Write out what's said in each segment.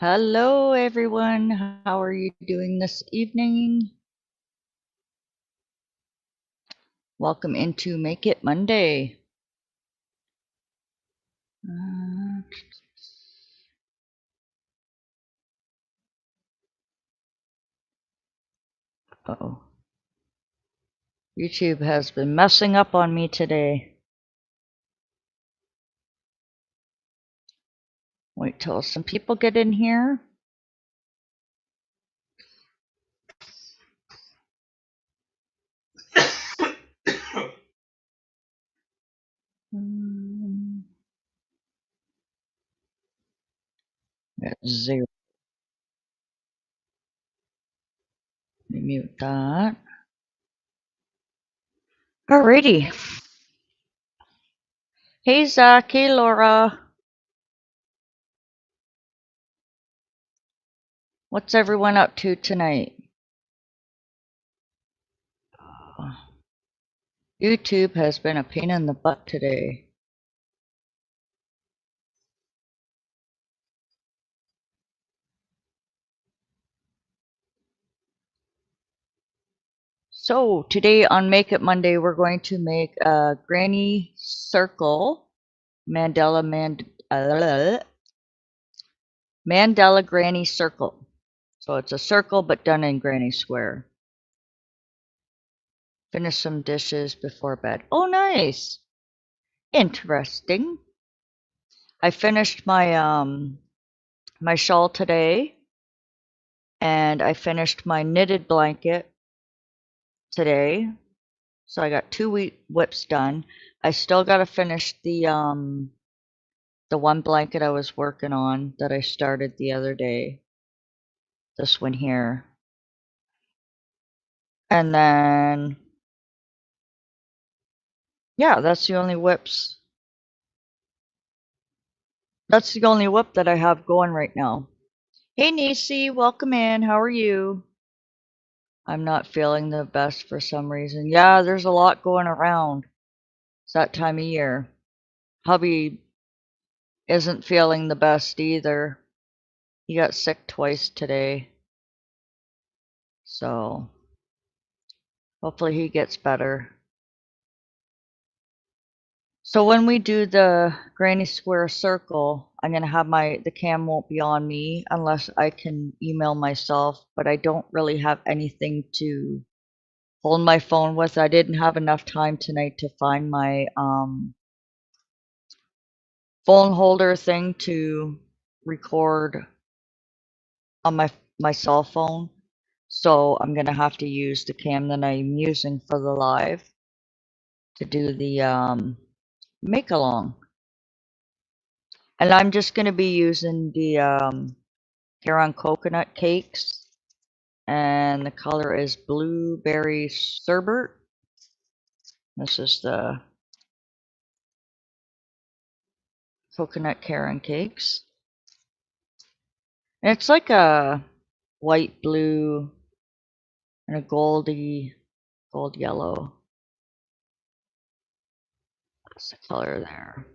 Hello, everyone. How are you doing this evening? Welcome into Make It Monday. Uh, oh, YouTube has been messing up on me today. Wait till some people get in here. Got zero. Let me mute that. Alrighty. Hey, Zach. Hey, Laura. What's everyone up to tonight? YouTube has been a pain in the butt today. So today on Make It Monday, we're going to make a granny circle, Mandela granny circle. So it's a circle but done in granny square. Finish some dishes before bed. Oh, nice. Interesting. I finished my shawl today, and I finished my knitted blanket today. So I got 2 whips done. I still got to finish the one blanket I was working on that I started the other day. This one here. And then, yeah, that's the only whips. That's the only whip that I have going right now. Hey, Nisi, welcome in. How are you? I'm not feeling the best for some reason. Yeah, there's a lot going around. It's that time of year. Hubby isn't feeling the best either. He got sick twice today. So, hopefully he gets better. So when we do the granny square circle, I'm gonna have the cam won't be on me unless I can email myself, but I don't really have anything to hold my phone with. I didn't have enough time tonight to find my phone holder thing to record on my cell phone. So I'm gonna have to use the cam that I'm using for the live to do the make along. And I'm just gonna be using the Caron coconut cakes, and the color is blueberry sherbet. This is the coconut Caron cakes. And it's like a white, blue, and a gold yellow. That's the color there.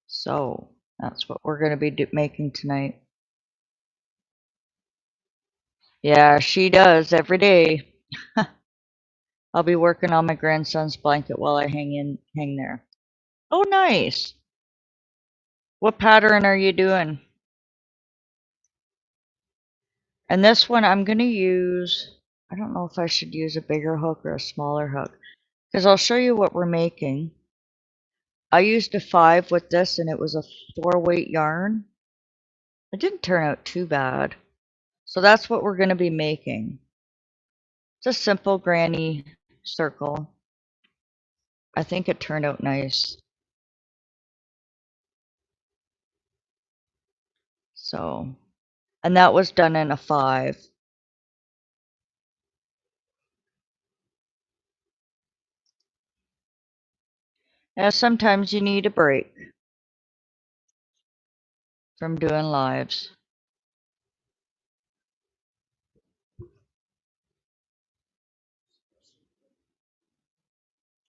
So that's what we're going to be making tonight. Yeah, she does every day. I'll be working on my grandson's blanket while I hang there. Oh, nice. What pattern are you doing? And this one I'm going to use, I don't know if I should use a bigger hook or a smaller hook, because I'll show you what we're making. I used a 5 with this, and it was a 4-weight yarn. It didn't turn out too bad. So that's what we're going to be making. It's a simple granny circle. I think it turned out nice. So, and that was done in a 5. Now, sometimes you need a break from doing lives.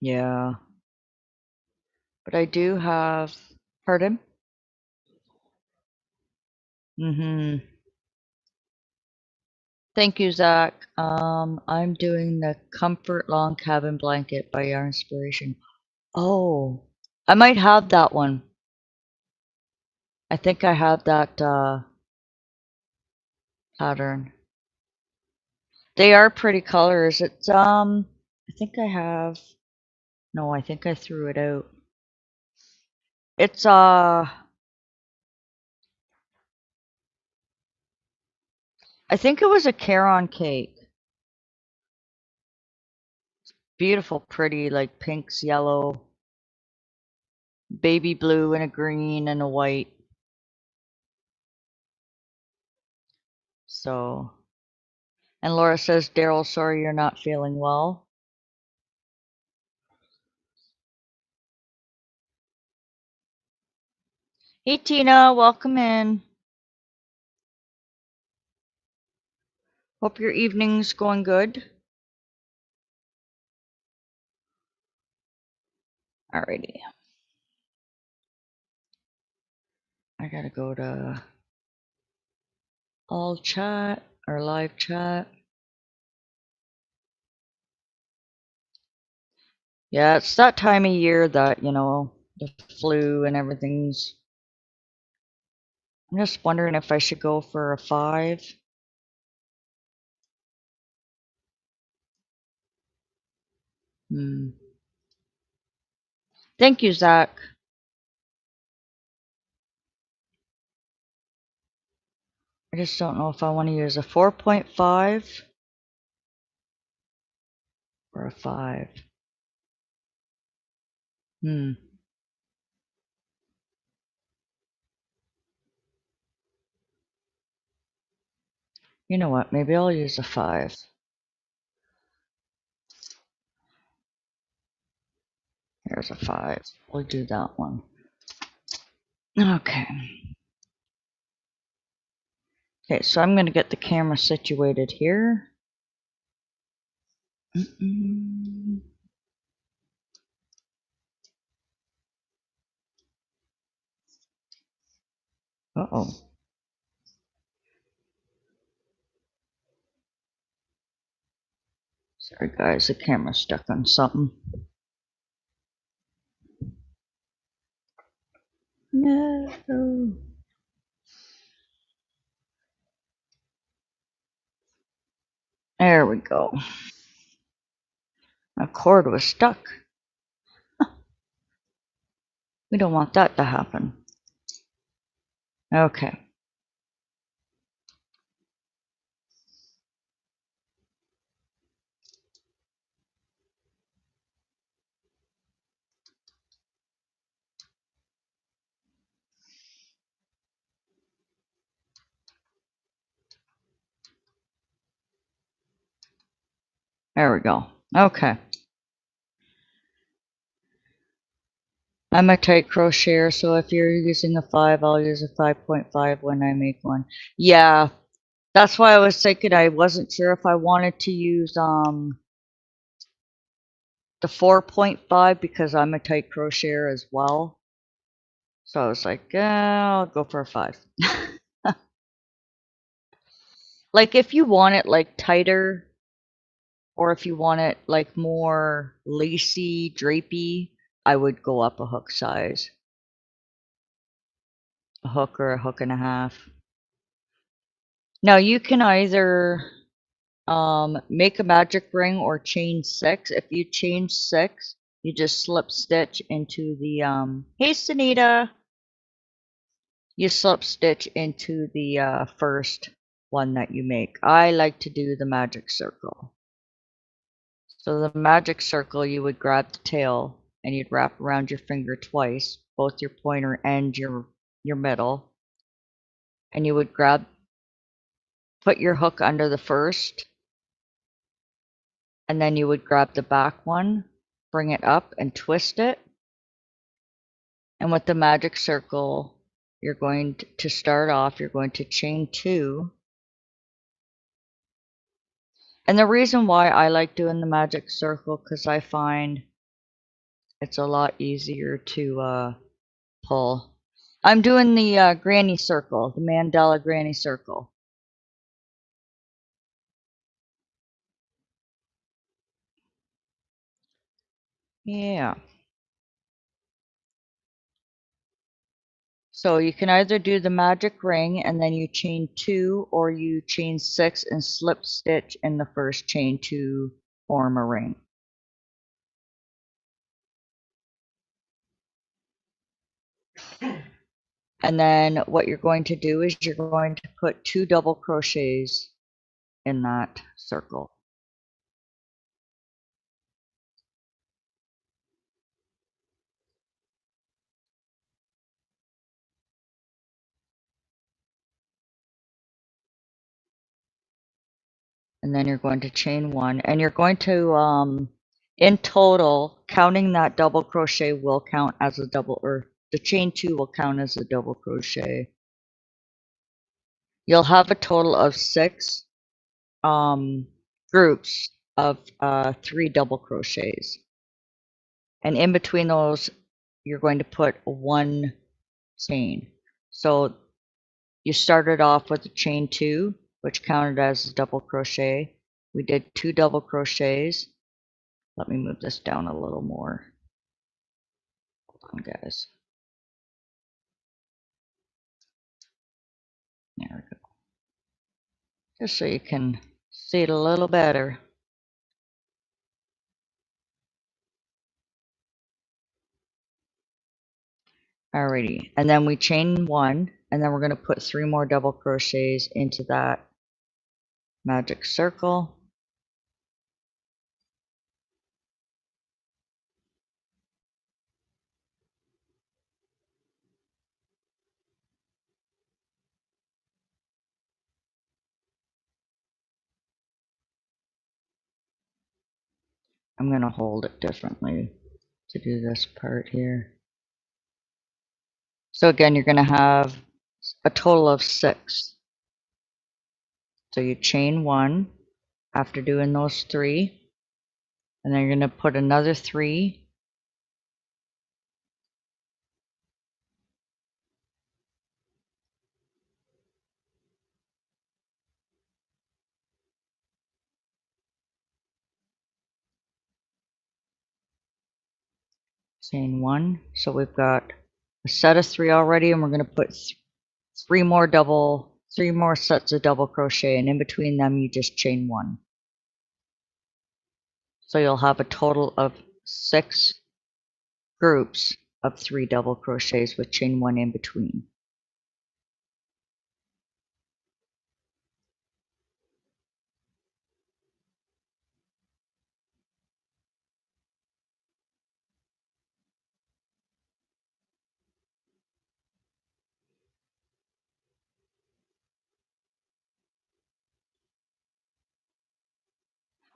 Yeah. But I do have, pardon? Mm-hmm. Thank you, Zach. I'm doing the Comfort Long Cabin Blanket by Yarn Inspiration. Oh, I might have that one. I think I have that pattern. They are pretty colors. It's I think I have. No, I think I threw it out. It's I think it was a Caron cake. Beautiful, pretty, like pinks, yellow, baby blue, and a green and a white. So, and Laura says, Daryl, sorry you're not feeling well. Hey Tina, welcome in. Hope your evening's going good. Alrighty. I gotta go to all chat or live chat. Yeah, it's that time of year that, the flu and everything's. I'm just wondering if I should go for a 5. Hmm. Thank you, Zach. I just don't know if I want to use a 4.5 or a 5. Hmm. You know what? Maybe I'll use a 5. Here's a 5. We'll do that one. Okay. Okay, so I'm going to get the camera situated here. Uh-oh. Sorry, guys. The camera's stuck on something. No. There we go. My cord was stuck. We don't want that to happen. Okay. There we go. Okay. I'm a tight crocheter, so if you're using a 5, I'll use a 5.5 when I make one. Yeah, that's why I was thinking I wasn't sure if I wanted to use the 4.5 because I'm a tight crocheter as well. So I was like, I'll go for a 5. Like if you want it like tighter or if you want it like more lacy, drapey, I would go up a hook size. A hook or a hook and a half. Now you can either make a magic ring or chain 6. If you chain 6, you just slip stitch into the hey Sunita, you slip stitch into the first one that you make. I like to do the magic circle. So the magic circle, you would grab the tail and you'd wrap around your finger twice, both your pointer and your middle, and you would put your hook under the first, and then you would grab the back one, bring it up and twist it. And with the magic circle, you're going to start off, you're going to chain 2. And the reason why I like doing the magic circle, because I find it's a lot easier to pull. I'm doing the granny circle, the Mandela granny circle. Yeah. So you can either do the magic ring and then you chain 2, or you chain 6 and slip stitch in the first chain to form a ring. And then what you're going to do is you're going to put 2 double crochets in that circle. And then you're going to chain 1, and you're going to in total, counting that double crochet will count as a double, or the chain 2 will count as a double crochet. You'll have a total of 6 groups of 3 double crochets, and in between those you're going to put 1 chain. So you started off with a chain 2, which counted as a double crochet. We did 2 double crochets. Let me move this down a little more. Hold on, guys. There we go. Just so you can see it a little better. Alrighty, and then we chain 1, and then we're going to put 3 more double crochets into that magic circle. I'm going to hold it differently to do this part here. So again, you're going to have a total of 6. So you chain 1 after doing those 3, and then you're going to put another 3. Chain 1. So we've got a set of 3 already, and we're going to put 3 more sets of double crochet, and in between them you just chain 1. So you'll have a total of 6 groups of 3 double crochets with chain 1 in between.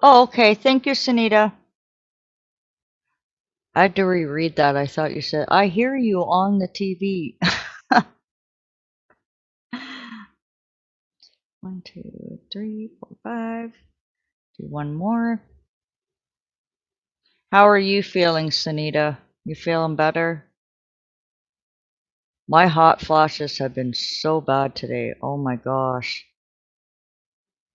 Oh, okay. Thank you, Sunita. I had to reread that. I thought you said, I hear you on the TV. 1, 2, 3, 4, 5. Do one more. How are you feeling, Sunita? You feeling better? My hot flashes have been so bad today. Oh my gosh.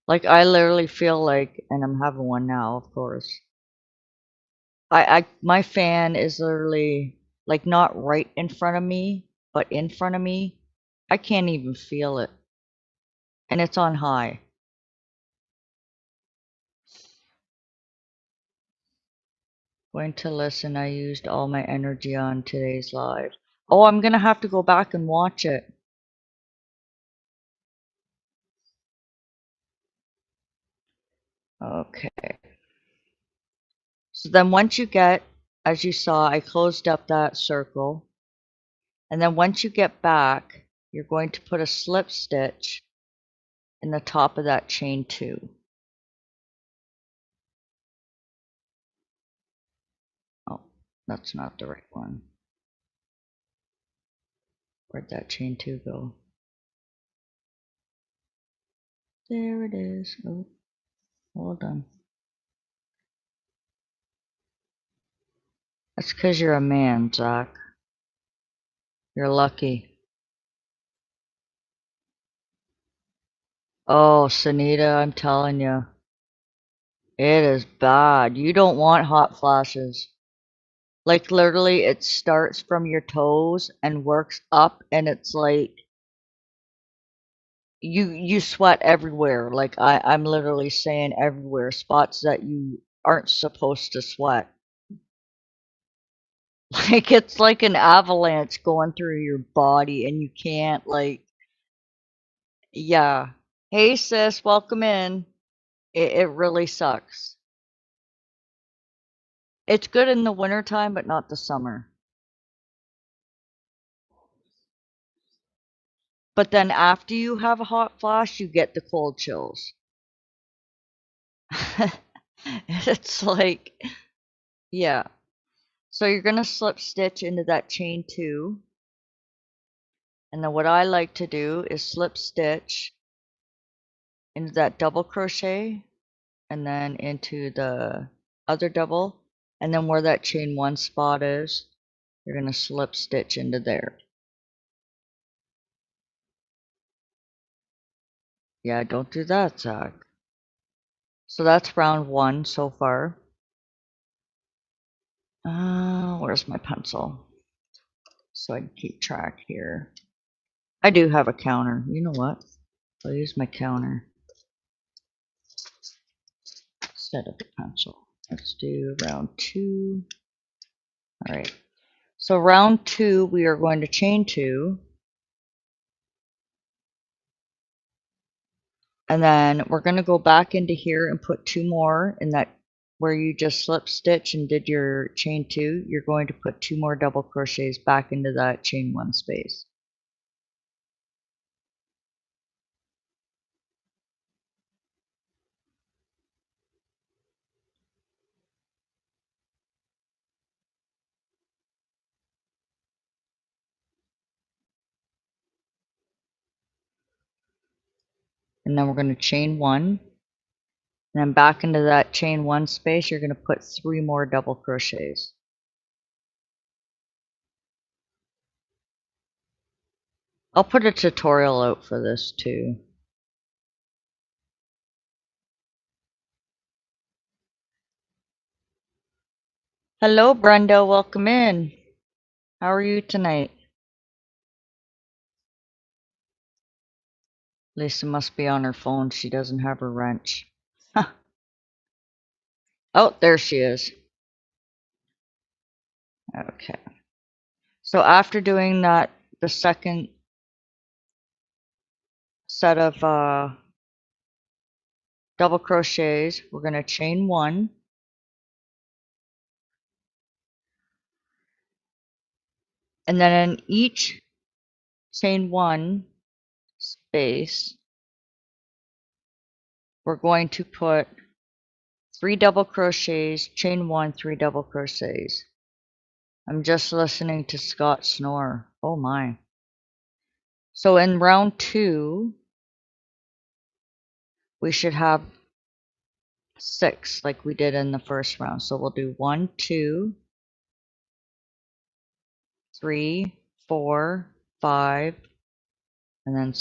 Like, I literally feel like, and I'm having one now, of course. My fan is literally like not right in front of me, but in front of me. I can't even feel it. And it's on high. Going to listen. I used all my energy on today's live. Oh, I'm gonna have to go back and watch it. Okay. So then once you get, as you saw, I closed up that circle. And then once you get back, you're going to put a slip stitch in the top of that chain 2. Oh, that's not the right one. Where'd that chain 2 go? There it is. Oh, hold on. That's because you're a man, Zach. You're lucky. Oh, Sunita, I'm telling you, it is bad. You don't want hot flashes. Like literally, it starts from your toes and works up, and it's like you sweat everywhere. Like I'm literally saying everywhere, spots that you aren't supposed to sweat. Like it's like an avalanche going through your body, and you can't like, yeah. Hey sis, welcome in. It really sucks. It's good in the wintertime, but not the summer. But then after you have a hot flash, you get the cold chills. It's like, yeah. So you're gonna slip stitch into that chain two. And then what I like to do is slip stitch into that double crochet and then into the other double. And then where that chain one spot is, you're gonna slip stitch into there. Yeah, don't do that, Zach. So that's round one so far. Where's my pencil? So I can keep track here. I do have a counter. You know what? I'll use my counter instead of the pencil. Let's do round two. All right. So round two, we are going to chain two. And then we're going to go back into here and put two more in that where you just slip stitch and did your chain two. You're going to put two more double crochets back into that chain one space. And then we're going to chain one. And then back into that chain one space, you're going to put three more double crochets. I'll put a tutorial out for this too. Hello, Brenda. Welcome in. How are you tonight? Lisa must be on her phone. She doesn't have her wrench. Oh, there she is. Okay. So after doing that, the second set of double crochets, we're going to chain one. And then in each chain one space, we're going to put three double crochets, chain one, three double crochets. I'm just listening to Scott snore. Oh my. So in round two, we should have six like we did in the first round. So we'll do 1, 2, 3, 4, 5, and then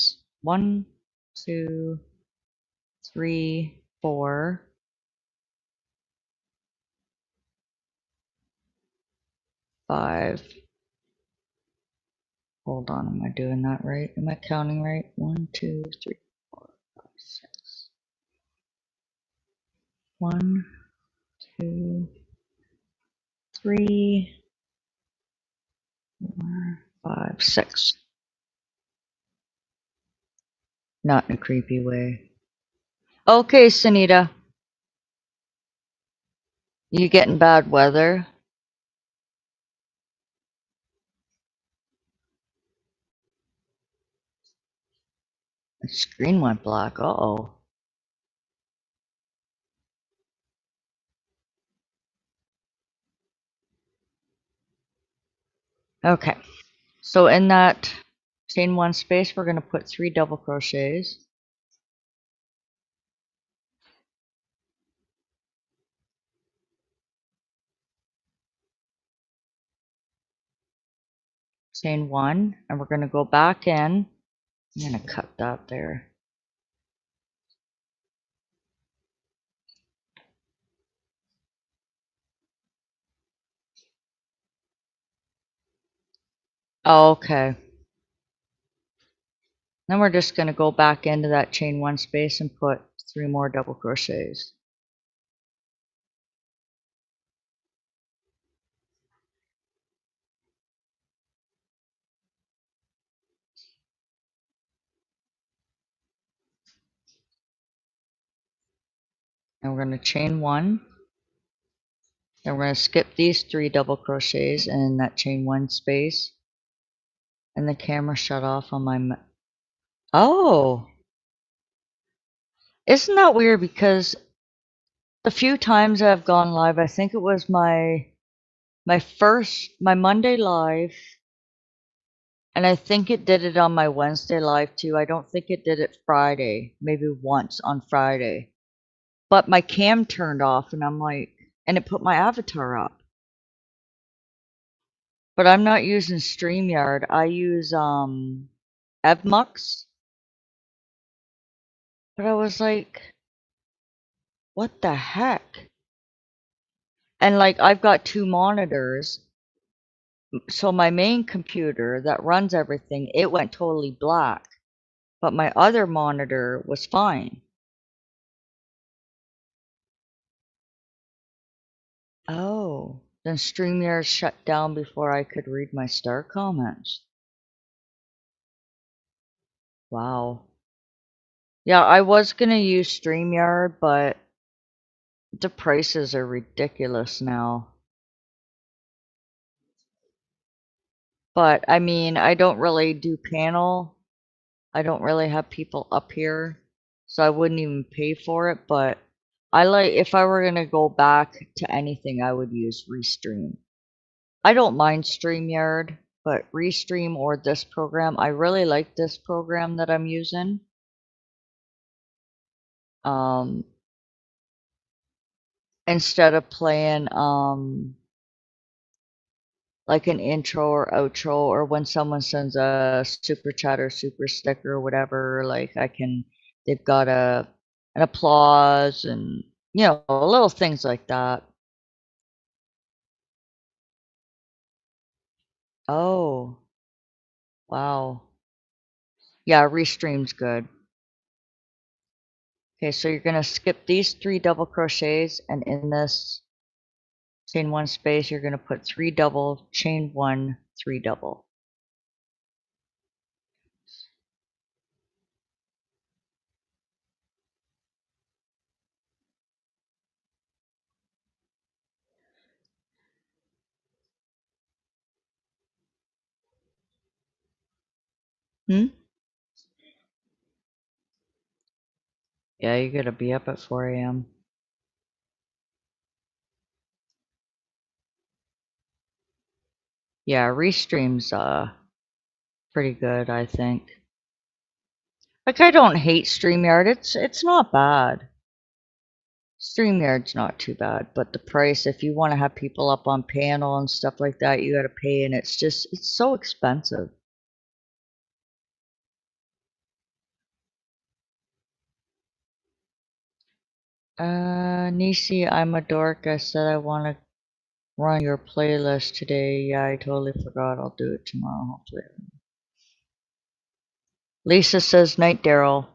1, 2, 3, 4, 5. Hold on, am I doing that right? Am I counting right? 1, 2, 3, 4, 5, 6. 1, 2, 3, 4, 5, 6. Not in a creepy way. Okay, Sunita. You getting bad weather? The screen went black. Uh-oh. Okay. So in that chain one space, we're going to put three double crochets. Chain one, and we're going to go back in. I'm going to cut that there. Oh, okay. Then we're just going to go back into that chain one space and put 3 more double crochets. And we're going to chain one. Then we're going to skip these 3 double crochets in that chain one space. And the camera shut off on my. Oh, isn't that weird? Because the few times I've gone live, I think it was my Monday live, and I think it did it on my Wednesday live too. I don't think it did it Friday, maybe once on Friday. But my cam turned off, and I'm like, and it put my avatar up. But I'm not using StreamYard. I use Evmux. But I was like, what the heck? And like I've got 2 monitors. So my main computer that runs everything, it went totally black. But my other monitor was fine. Oh, then StreamYard shut down before I could read my star comments. Wow. Yeah, I was gonna use StreamYard, but the prices are ridiculous now. But I mean, I don't really do panel. I don't really have people up here, so I wouldn't even pay for it. But I like, if I were gonna go back to anything, I would use Restream. I don't mind StreamYard, but Restream or this program, I really like this program that I'm using. Um, Instead of playing like an intro or outro, or when someone sends a super chat or super sticker or whatever, like they've got an applause and little things like that. Oh, wow. Yeah, Restream's good. Okay, so you're gonna skip these 3 double crochets, and in this chain one space, you're gonna put 3 double, chain one, 3 double. Hmm? Yeah, you gotta be up at 4 a.m. Yeah, Restream's pretty good, I think. Like, I don't hate StreamYard. It's not bad. StreamYard's not too bad, but the price, if you want to have people up on panel and stuff like that, you got to pay, and it's so expensive. Nisi, I'm a dork. I said I want to run your playlist today. Yeah, I totally forgot. I'll do it tomorrow, hopefully. Lisa says, night, Daryl.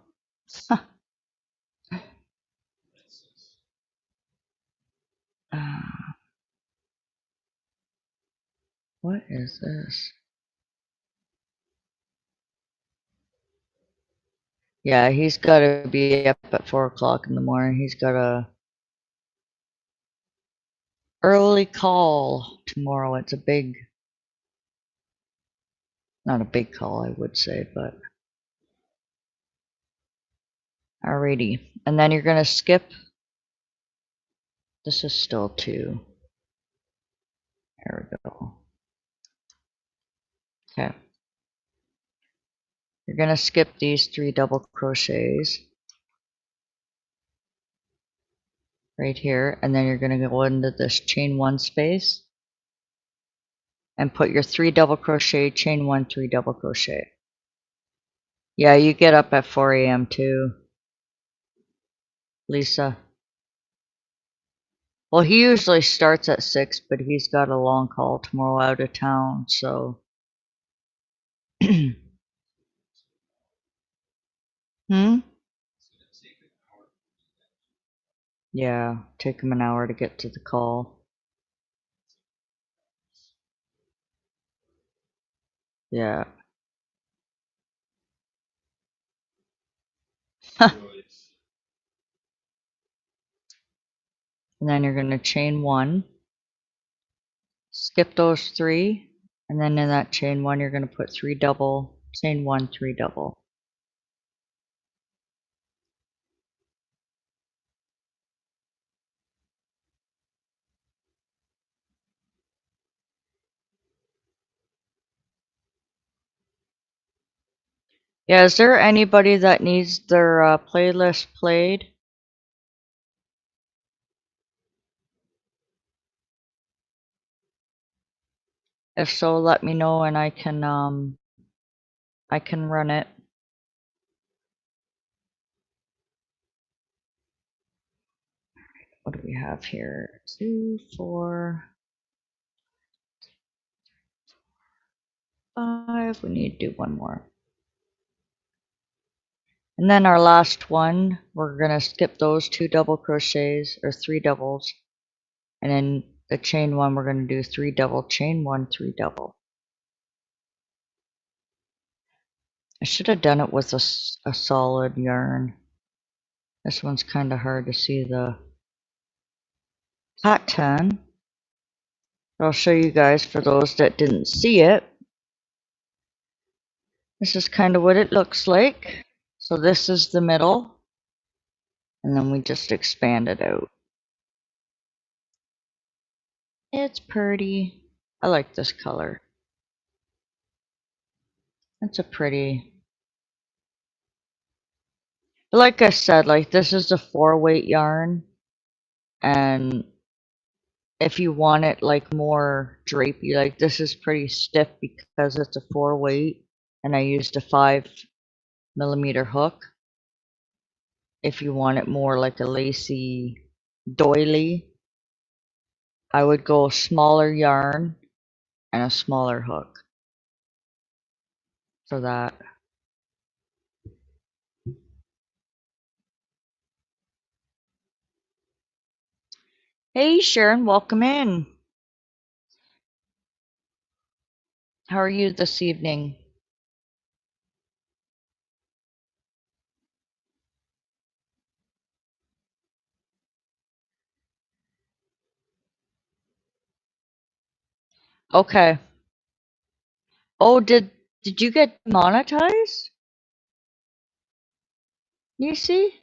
What is this? Yeah, he's got to be up at 4 o'clock in the morning. He's got a early call tomorrow. It's a big, not a big call, I would say, but alrighty. And then you're gonna skip. This is still 2. There we go. Okay. You're gonna skip these 3 double crochets right here, and then you're gonna go into this chain one space and put your 3 double crochet, chain one, 3 double crochet. Yeah, you get up at 4 a.m. too, Lisa. Well, he usually starts at 6, but he's got a long call tomorrow out of town, so Hmm? Yeah, take them an hour to get to the call. Yeah. And then you're going to chain one, skip those three, and then in that chain one, you're going to put three double, chain one, three double. Yeah, is there anybody that needs their playlist played? If so, let me know and I can run it. What do we have here? 2, 4, 5. We need to do one more. And then our last one, we're gonna skip those 2 double crochets or 3 doubles. And then the chain one, we're gonna do 3 double, chain one, 3 double. I should have done it with a solid yarn. This one's kind of hard to see the pattern. I'll show you guys for those that didn't see it. This is kind of what it looks like. So this is the middle, and then we just expand it out. It's pretty. I like this color. It's a pretty. Like I said, like this is a 4-weight yarn, and if you want it like more drapey, like this is pretty stiff because it's a 4-weight, and I used a 5mm hook. If you want it more like a lacy doily, I would go smaller yarn and a smaller hook for that. Hey Sharon, welcome in. How are you this evening? Okay. Oh, did you get monetized? You see?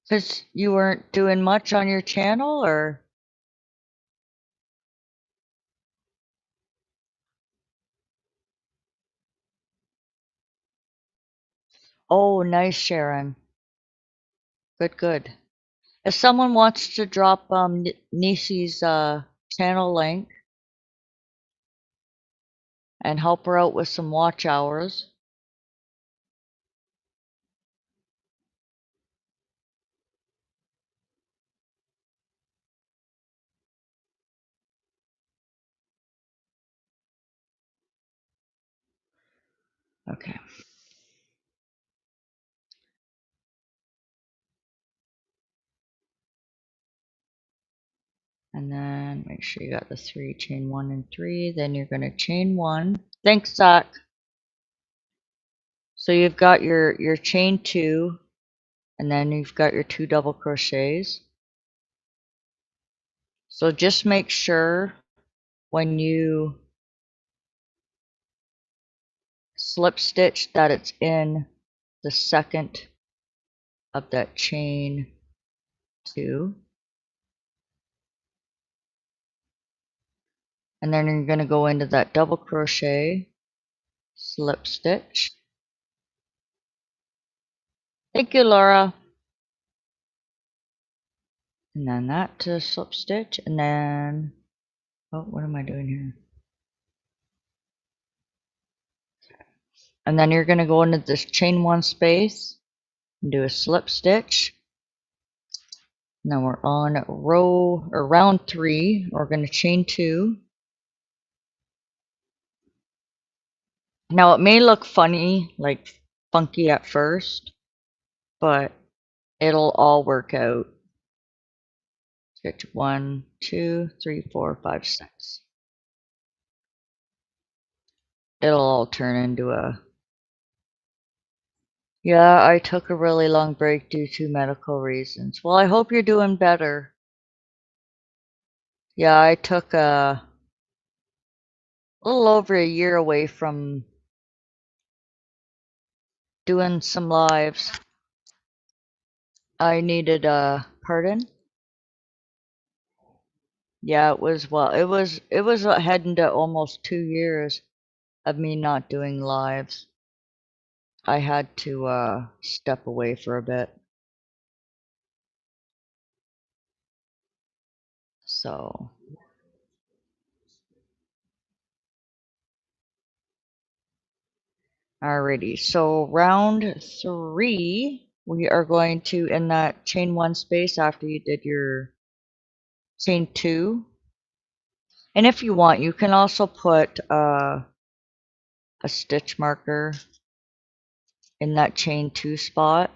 Because you weren't doing much on your channel, or? Oh, nice, Sharon. Good, good. If someone wants to drop Nisi's channel link and help her out with some watch hours. Okay. And then make sure you got the 3, chain 1 and 3. Then you're going to chain 1. Thanks, Zach. So you've got your chain 2, and then you've got your 2 double crochets. So just make sure when you slip stitch that it's in the second of that chain 2. And then you're going to go into that double crochet, slip stitch. Thank you, Laura. And then that to slip stitch, and then, oh, what am I doing here? And then you're going to go into this chain 1 space and do a slip stitch. Now we're on row or round 3. We're going to chain 2. Now it may look funny, like funky at first, but it'll all work out. Stitch 1, 2, 3, 4, 5, 6. It'll all turn into a. Yeah, I took a really long break due to medical reasons. Well, I hope you're doing better. Yeah, I took a little over a year away from doing some lives. I needed a pardon? Yeah, it was heading to almost 2 years of me not doing lives. I had to step away for a bit. So, alrighty. So round 3, we are going to, in that chain 1 space after you did your chain 2. And if you want, you can also put a stitch marker in that chain 2 spot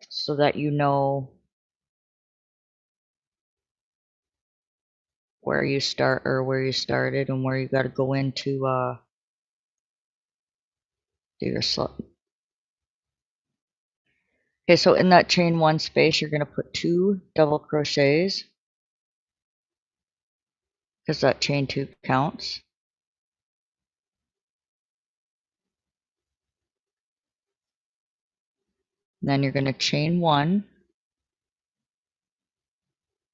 so that you know where you start or where you started and where you got to go into do your slip. Okay, so in that chain 1 space, you're going to put 2 double crochets because that chain 2 counts. And then you're going to chain 1,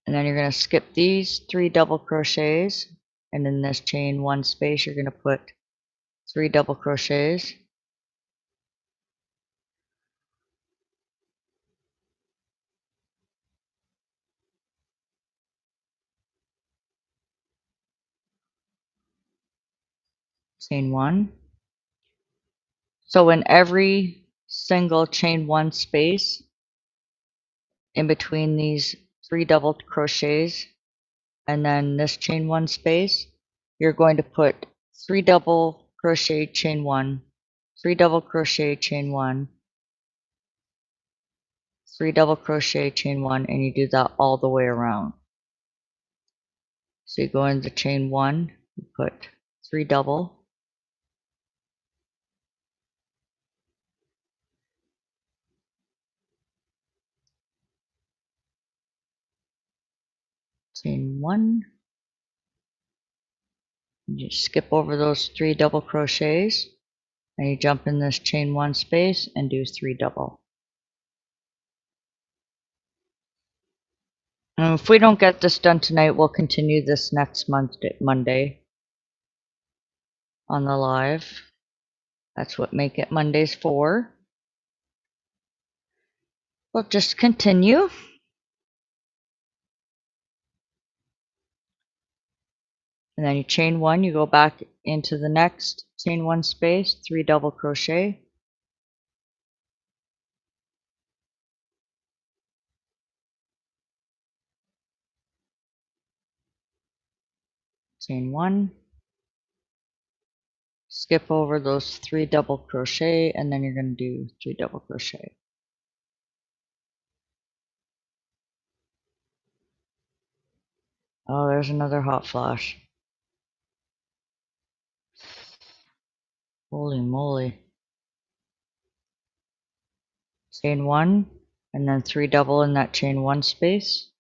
and then you're going to skip these 3 double crochets, and in this chain 1 space, you're going to put 3 double crochets. Chain 1. So in every single chain 1 space, in between these 3 double crochets and then this chain 1 space, you're going to put 3 double crochet chain 1, 3 double crochet chain 1, 3 double crochet chain 1, and you do that all the way around. So you go into chain 1, you put 3 double, chain 1, you skip over those 3 double crochets, and you jump in this chain 1 space and do 3 double. And if we don't get this done tonight, we'll continue this next Monday on the live. That's what Make It Mondays for. We'll just continue. And then you chain 1, you go back into the next chain 1 space, 3 double crochet, chain 1, skip over those 3 double crochet, and then you're going to do 3 double crochet. Oh, there's another hot flash. Holy moly. Chain 1, and then 3 double in that chain 1 space.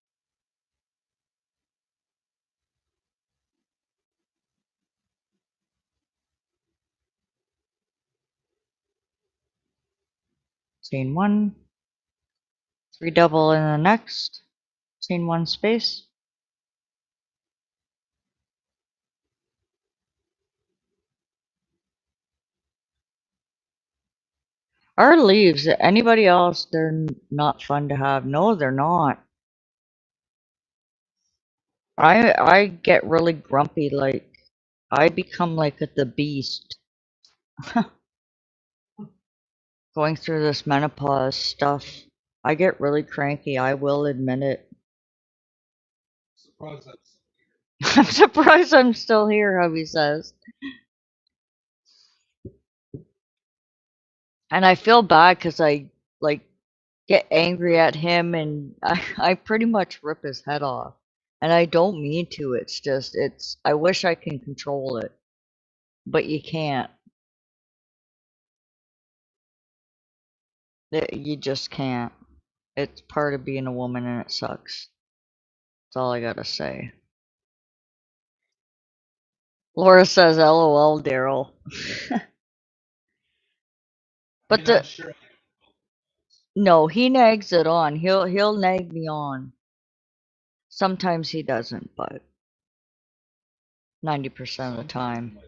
Chain 1, 3 double in the next chain 1 space. Our leaves, anybody else, they're not fun to have. No, they're not. I get really grumpy, like I become like the beast going through this menopause stuff. I get really cranky, I will admit it. I'm surprised I'm still here, hubby says. And I feel bad because I like get angry at him and I pretty much rip his head off. And I don't mean to. It's just I wish I can control it, but you can't. You just can't. It's part of being a woman and it sucks. That's all I gotta say. Laura says, "LOL, Daryl." But no, he nags it on. He'll nag me on. Sometimes he doesn't, but 90% of the time.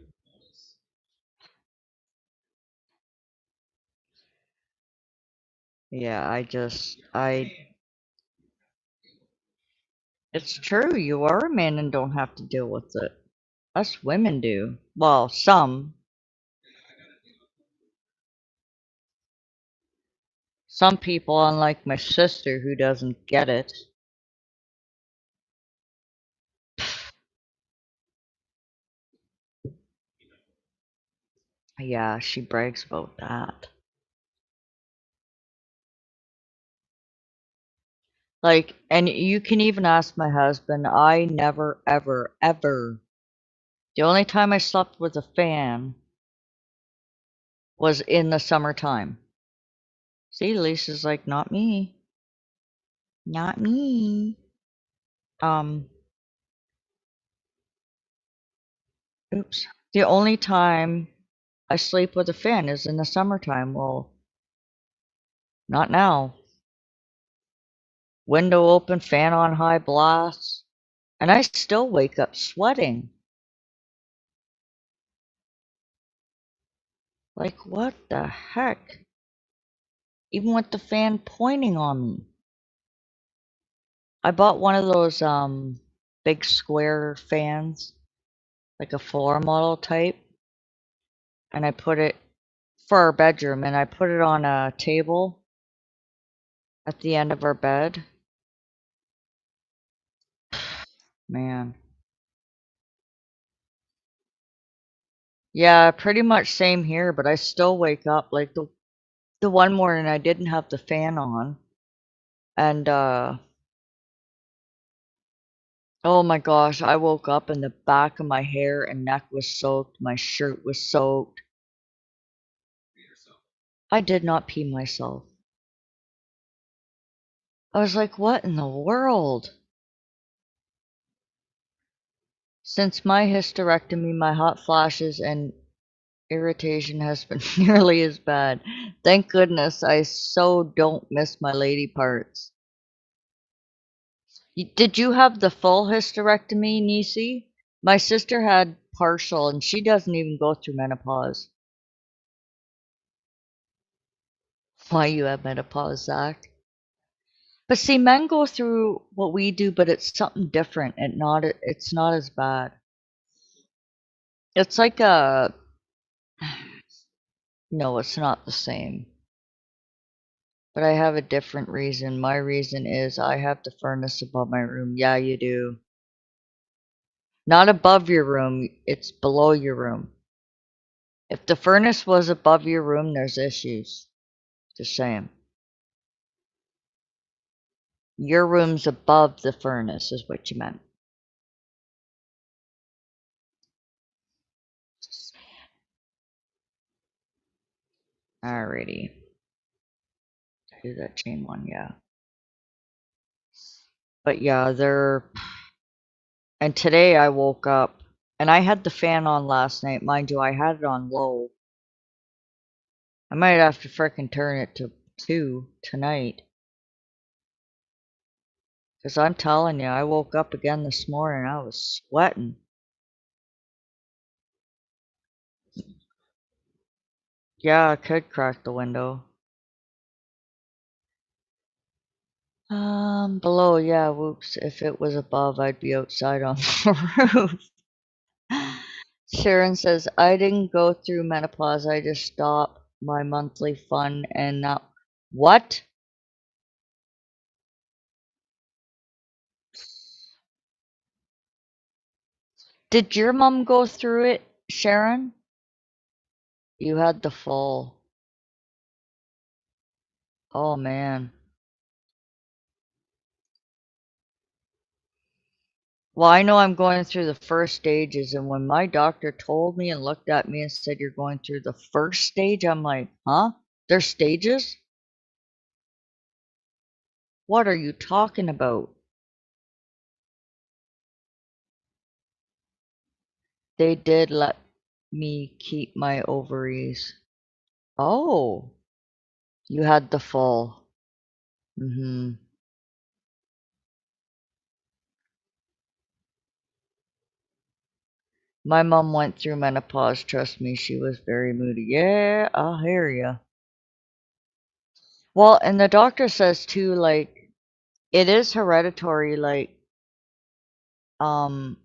Yeah, it's true. You are a man and don't have to deal with it. Us women do. Well, some. Some people, unlike my sister who doesn't get it. Yeah, she brags about that. Like, and you can even ask my husband, I never, ever, ever. The only time I slept with a fan was in the summertime. See, Lisa's like, not me. Not me. Um, oops. The only time I sleep with a fan is in the summertime. Well, not now. Window open, fan on high blast, and I still wake up sweating. Like, what the heck? Even with the fan pointing on me. I bought one of those big square fans, like a floor model type, and I put it for our bedroom and I put it on a table at the end of our bed. Man. Yeah, pretty much same here, but I still wake up like the one morning I didn't have the fan on and oh my gosh, I woke up and the back of my hair and neck was soaked, my shirt was soaked. I did not pee myself. I was like, what in the world? Since my hysterectomy, my hot flashes and irritation has been nearly as bad. Thank goodness I so don't miss my lady parts. Did you have the full hysterectomy, Nisi? My sister had partial and she doesn't even go through menopause. Why you have menopause, Zach? But see, men go through what we do, but it's something different and it's not as bad. It's like a no, it's not the same. But I have a different reason. My reason is I have the furnace above my room. Yeah, you do. Not above your room, it's below your room. If the furnace was above your room, there's issues. Just saying. Your room's above the furnace, is what you meant. Alrighty. Do that chain one, yeah. But yeah, they're. And today I woke up and I had the fan on last night. Mind you, I had it on low. I might have to frickin' turn it to 2 tonight. Because I'm telling you, I woke up again this morning. I was sweating. Yeah, I could crack the window. Below, yeah, whoops. If it was above, I'd be outside on the roof. Sharon says, I didn't go through menopause. I just stopped my monthly fun and now. What? Did your mom go through it, Sharon? You had the full. Oh man. Well, I know I'm going through the first stages, and when my doctor told me and looked at me and said you're going through the first stage, I'm like, huh? There's stages? What are you talking about? They did let me keep my ovaries. Oh, you had the full. Mm-hmm. My mom went through menopause. Trust me, she was very moody. Yeah, I hear ya. Well, and the doctor says too, like, it is hereditary, like, um,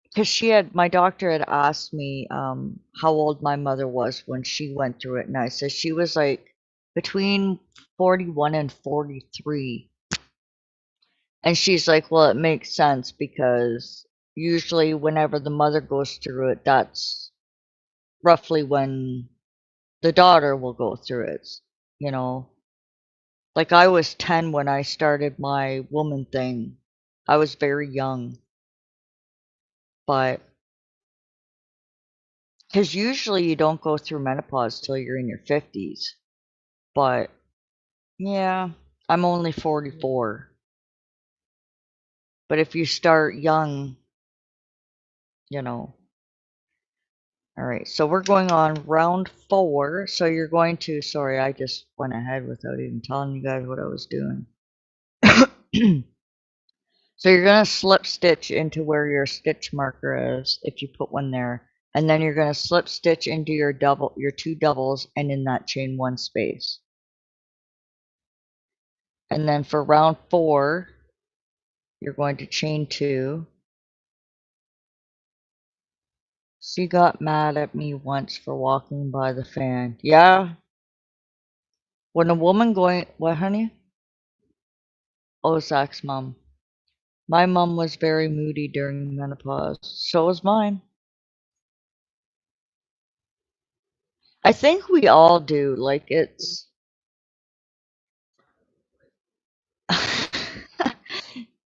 because my doctor had asked me, how old my mother was when she went through it, and I said she was like between 41 and 43. And she's like, well, it makes sense because usually whenever the mother goes through it, that's roughly when the daughter will go through it, you know. Like I was 10 when I started my woman thing. I was very young, but because usually you don't go through menopause till you're in your 50s. But yeah, I'm only 44. But if you start young, you know. All right, so we're going on round 4. So you're going to, sorry, I just went ahead without even telling you guys what I was doing. So you're going to slip stitch into where your stitch marker is, if you put one there. And then you're going to slip stitch into your two doubles and in that chain 1 space. And then for round 4, you're going to chain 2. She got mad at me once for walking by the fan. Yeah? When a woman going, what, honey? Oh, Zach's mom. My mom was very moody during menopause. So was mine. I think we all do. Like, it's.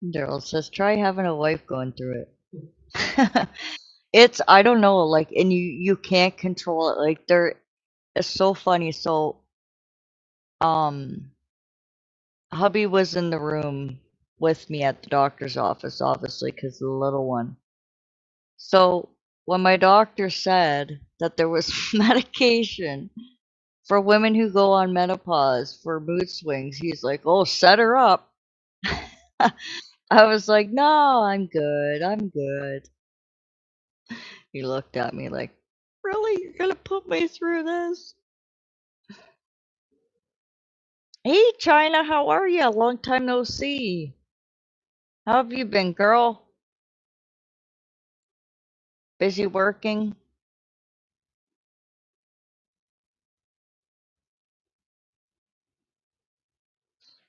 Daryl says, try having a wife going through it. It's, I don't know, like, and you can't control it. Like, it's so funny. So, um, hubby was in the room with me at the doctor's office, obviously, because of the little one. So, when my doctor said that there was medication for women who go on menopause for mood swings, he's like, "Oh, set her up." I was like, "No, I'm good. I'm good." He looked at me like, "Really? You're gonna put me through this?" Hey, China, how are you? Long time no see. How have you been, girl? Busy working?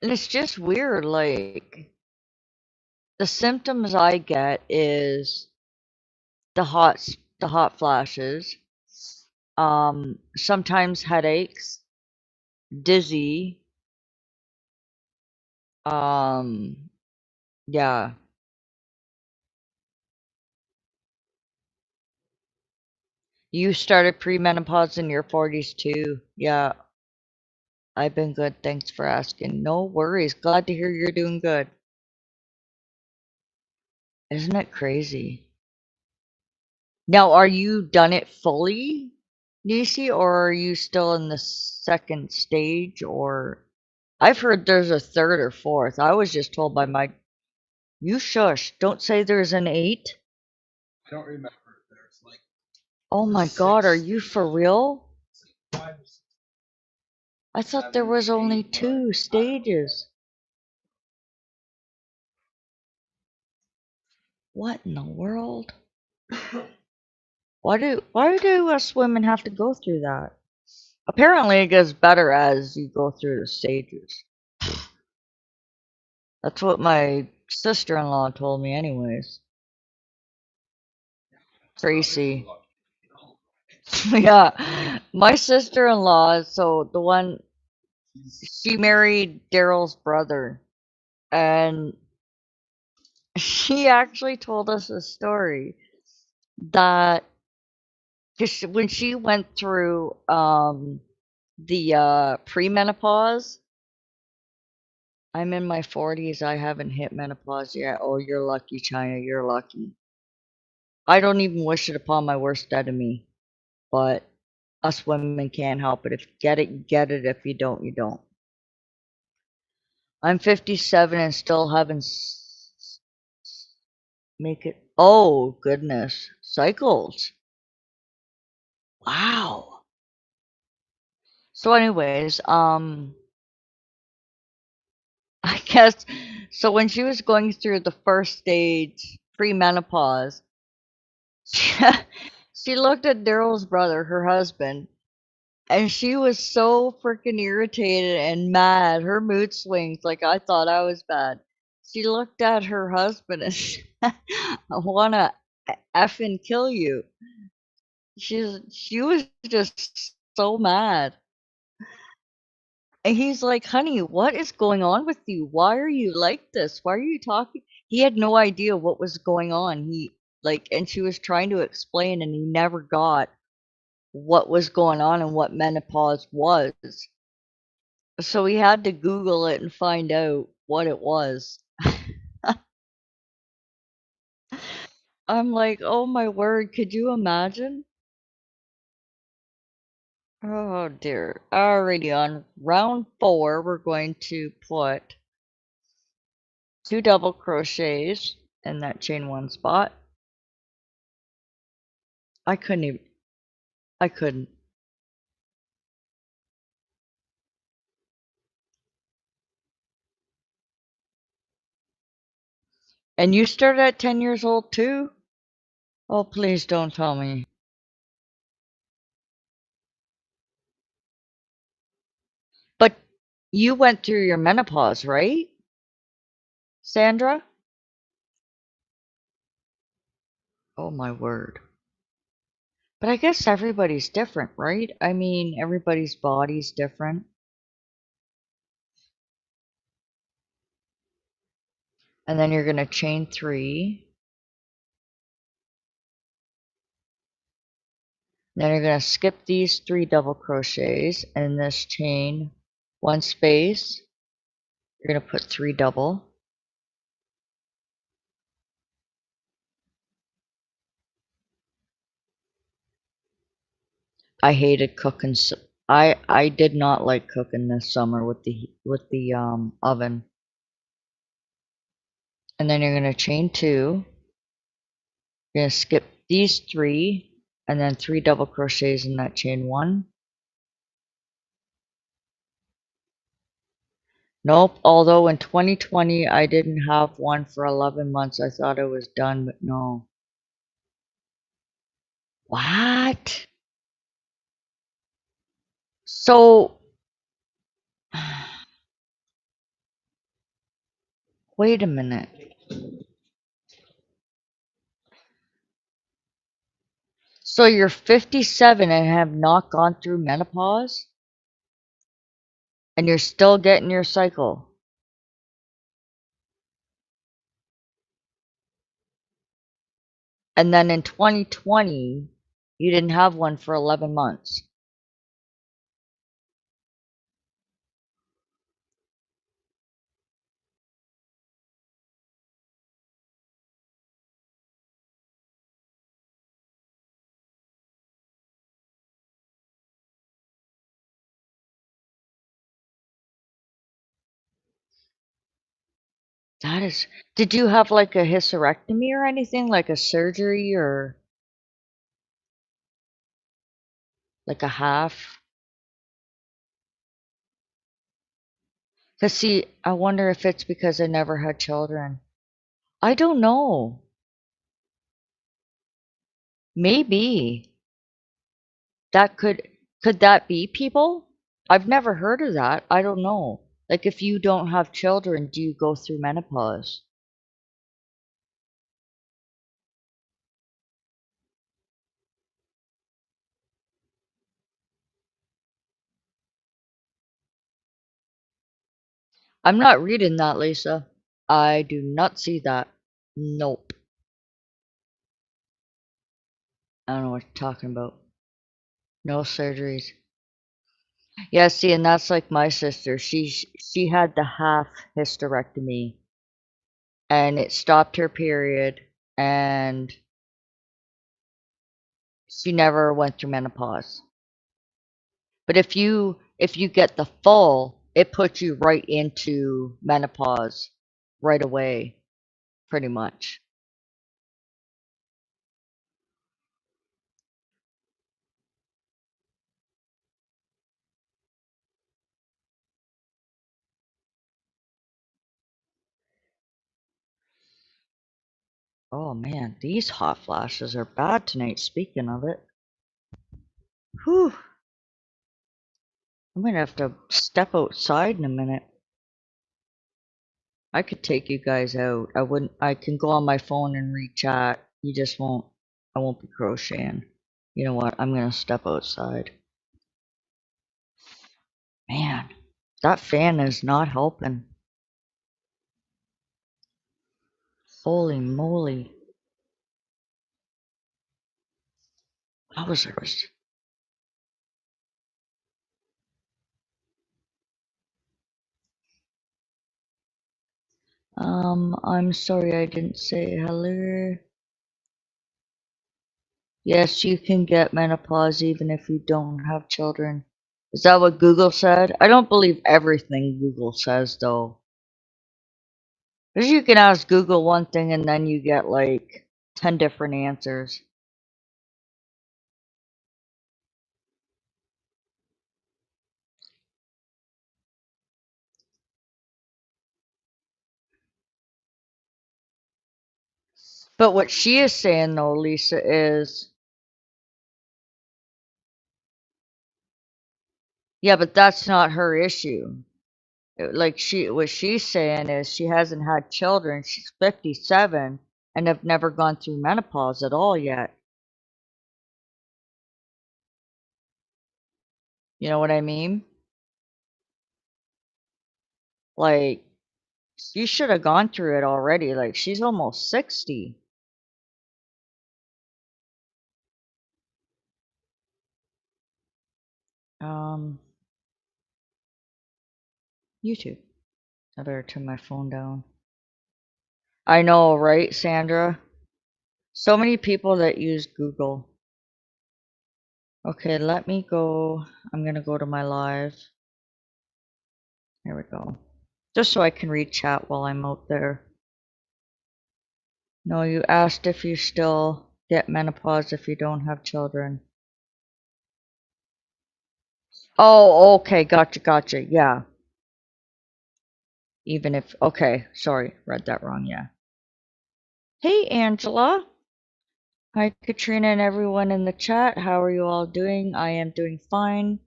And it's just weird, like the symptoms I get is the hot flashes, sometimes headaches, dizzy, um, yeah. You started premenopause in your 40s too. Yeah, I've been good. Thanks for asking. No worries. Glad to hear you're doing good. Isn't it crazy? Now, are you done it fully, Nisi, or are you still in the second stage? Or I've heard there's a third or fourth. I was just told by my. You shush. Don't say there's an 8. Oh my God, are you for real? I thought there was only 2 stages. What in the world? Why do us women have to go through that? Apparently it gets better as you go through the stages. That's what my sister-in-law told me anyways. Tracy. Yeah. My sister-in-law, so the one She married Daryl's brother, and she actually told us a story that because when she went through the premenopause, I'm in my 40s. I haven't hit menopause yet. Oh, you're lucky, China. You're lucky. I don't even wish it upon my worst enemy, but us women can't help it. If you get it, you get it. If you don't, you don't. I'm 57 and still haven't make it. Oh, goodness. Cycles. Wow. So anyways, I guess so when she was going through the first stage premenopause, she looked at Daryl's brother, her husband, and she was so freaking irritated and mad. Her mood swings, like I thought I was bad. She looked at her husband and said, I wanna effing kill you. She was just so mad. And he's like, honey, what is going on with you? Why are you like this? Why are you talking? He had no idea what was going on. And she was trying to explain, and he never got what was going on and what menopause was. So he had to Google it and find out what it was. I'm like, oh my word, could you imagine? Oh dear. Alrighty, on round 4, we're going to put 2 double crochets in that chain 1 spot. I couldn't even, I couldn't. And you started at 10 years old too? Oh, please don't tell me. But you went through your menopause, right, Sandra? Oh my word. But I guess everybody's different, right? I mean, everybody's body's different. And then you're going to chain 3. Then you're going to skip these 3 double crochets and this chain 1 space. You're going to put 3 double. I hated cooking. I did not like cooking this summer with the oven. And then you're gonna chain 2. You're gonna skip these 3 and then 3 double crochets in that chain 1. Nope, although in 2020 I didn't have one for 11 months. I thought it was done, but no. What? So, wait a minute. So you're 57 and have not gone through menopause? And you're still getting your cycle? And then in 2020, you didn't have one for 11 months. That is, did you have like a hysterectomy or anything, like a surgery or like a half? Because see, I wonder if it's because I never had children. I don't know. Maybe that could that be people? I've never heard of that. I don't know. Like if you don't have children, do you go through menopause? I'm not reading that, Lisa. I do not see that. Nope. I don't know what you're talking about. No surgeries. Yeah, see, and that's like my sister. She had the half hysterectomy, and it stopped her period, and she never went through menopause. But if you get the full, it puts you right into menopause right away, pretty much. Oh man, these hot flashes are bad tonight. Speaking of it, whew, I'm gonna have to step outside in a minute. I could take you guys out. I wouldn't. I can go on my phone and read chat. You just won't. I won't be crocheting. You know what? I'm gonna step outside. Man, that fan is not helping. Holy moly! How was it? I'm sorry I didn't say hello. Yes, you can get menopause even if you don't have children. Is that what Google said? I don't believe everything Google says though. Because you can ask Google one thing and then you get like 10 different answers. But what she is saying though, Lisa, is yeah, but that's not her issue. Like what she's saying is she hasn't had children. She's 57 and have never gone through menopause at all yet. You know what I mean? Like, you should have gone through it already. Like, she's almost 60. Um, YouTube. I better turn my phone down. I know, right, Sandra? So many people that use Google. Okay, let me go. I'm gonna go to my live. Here we go. Just so I can read chat while I'm out there. No, you asked if you still get menopause if you don't have children. Oh, okay, gotcha, gotcha. Yeah. Even if, okay, sorry, read that wrong, yeah. Hey, Angela. Hi, Katrina and everyone in the chat. How are you all doing? I am doing fine.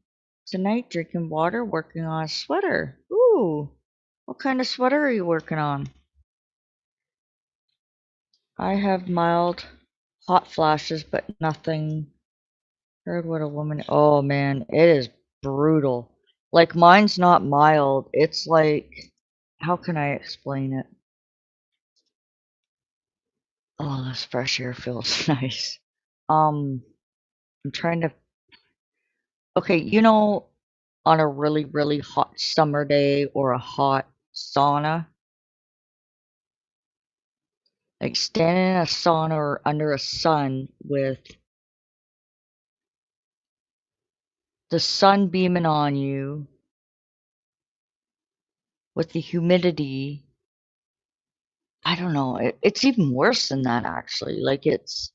Tonight, drinking water, working on a sweater. Ooh, what kind of sweater are you working on? I have mild hot flashes, but nothing. Heard what a woman. Oh man, it is brutal. Like mine's not mild. It's like, how can I explain it? Oh, this fresh air feels nice. Um, I'm trying to. Okay, on a really, really hot summer day or a hot sauna, like standing in a sauna or under a sun with the sun beaming on you, with the humidity. I don't know. It's even worse than that, actually. Like it's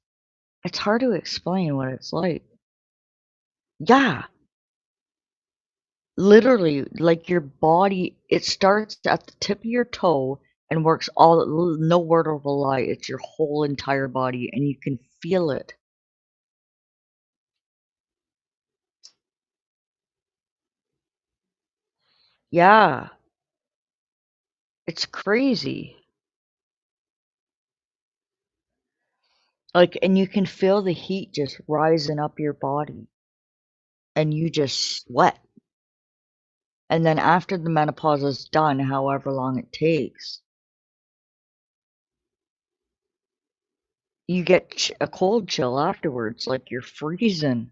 hard to explain what it's like. Yeah, literally, like your body, it starts at the tip of your toe and works no word of a lie. It's your whole entire body, and you can feel it. Yeah, it's crazy. Like, and you can feel the heat just rising up your body, and you just sweat. And then after the menopause is done, however long it takes, you get a cold chill afterwards, like you're freezing.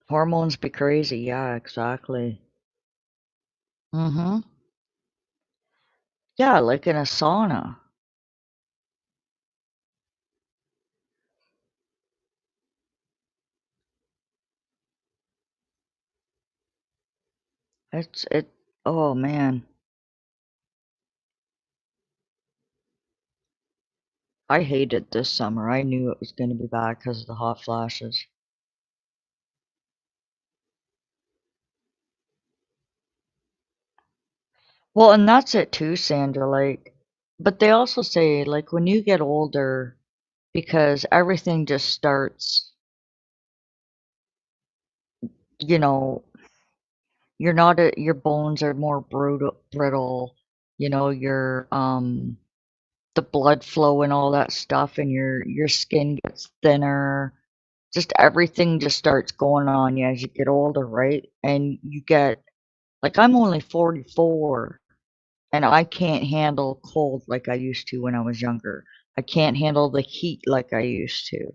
Hormones be crazy. Yeah, exactly. Mm-hmm. Yeah, like in a sauna. It. Oh man, I hated this summer. I knew it was going to be bad because of the hot flashes. Well, and that's it too, Sandra. Like, but they also say like when you get older, because everything just starts, you know, you're not your bones are more brittle, your the blood flow and all that stuff, and your skin gets thinner. Just everything just starts going on you as you get older, right? And you get like I'm only 44 and I can't handle cold like I used to when I was younger. I can't handle the heat like I used to.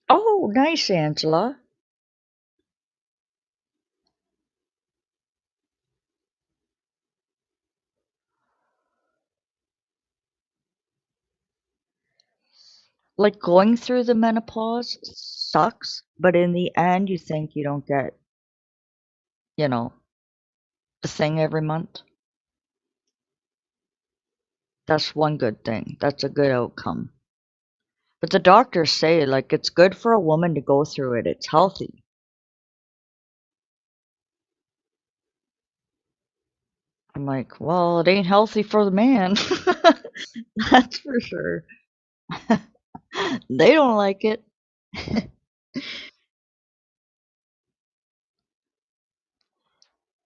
Oh, nice, Angela. Like going through the menopause sucks, but in the end, you think you don't get, you know, the thing every month. That's one good thing. That's a good outcome. But the doctors say, like, it's good for a woman to go through it. It's healthy. I'm like, well, it ain't healthy for the man. That's for sure. They don't like it.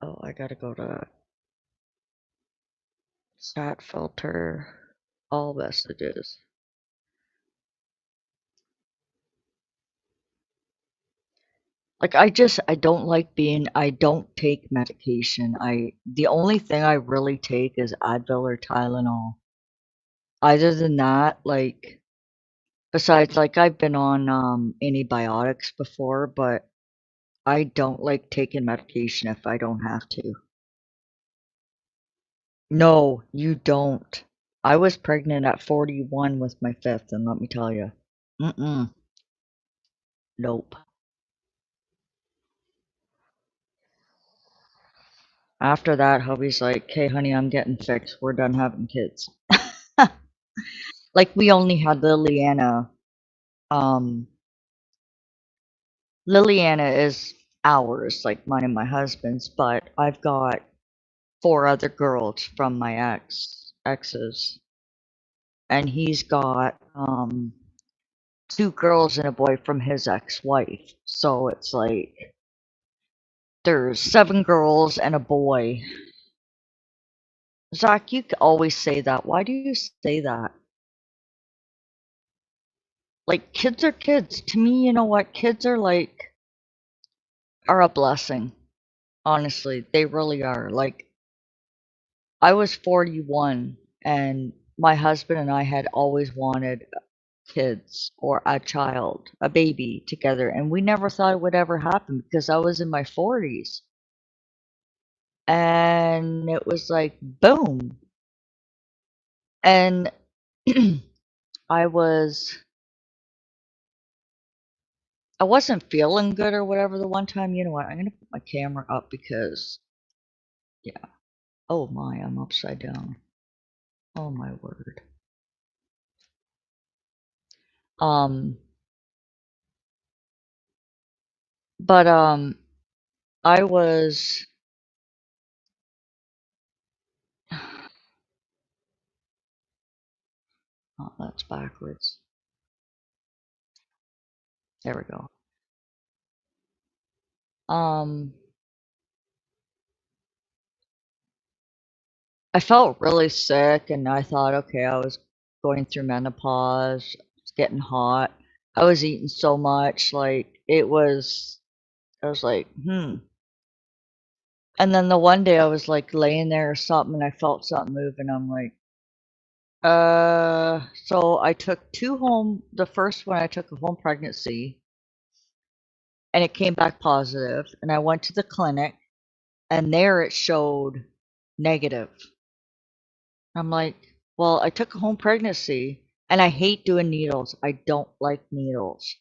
Oh, I gotta go to chat filter all messages. Like I don't like I don't take medication. The only thing I really take is Advil or Tylenol. Other than that, like besides like I've been on antibiotics before, but I don't like taking medication if I don't have to. No, you don't. I was pregnant at 41 with my fifth, and let me tell you. Mm-mm. Nope. After that, hubby's like, "Hey, honey, I'm getting fixed. We're done having kids." Like we only had Liliana. Um, Liliana is ours, like mine and my husband's, but I've got four other girls from my exes, and he's got two girls and a boy from his ex-wife. So it's like there's seven girls and a boy. Zach, you always say that. Why do you say that? Like kids are kids. To me, you know what? Kids are like are a blessing. Honestly, they really are. Like I was 41 and my husband and I had always wanted kids or a child, a baby together, and we never thought it would ever happen because I was in my 40s. And it was like boom. And I was I wasn't feeling good or whatever the one time, you know what? I'm gonna put my camera up because yeah. Oh my, I'm upside down. Oh my word. Um but I was oh, that's backwards. There we go. Um I felt really sick and I thought, okay, I was going through menopause, it's getting hot. I was eating so much, like it was, I was like, hmm. And then the one day I was like laying there or something and I felt something move and I'm like, so I took the first one I took a home pregnancy and it came back positive and I went to the clinic and there it showed negative. I'm like, well, I took a home pregnancy and I hate doing needles. I don't like needles.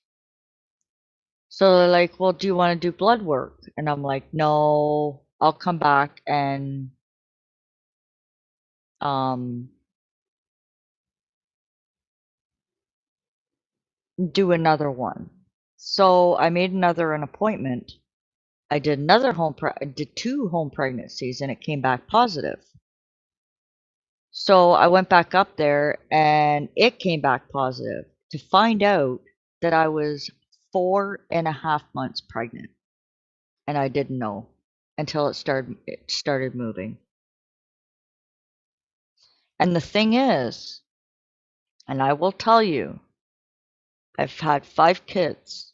So they're like, well, do you want to do blood work? And I'm like, no, I'll come back and um do another one. So I made an appointment. I did I did two home pregnancies and it came back positive. So I went back up there and it came back positive to find out that I was 4.5 months pregnant. And I didn't know until it started moving. And the thing is, and I will tell you, I've had 5 kids.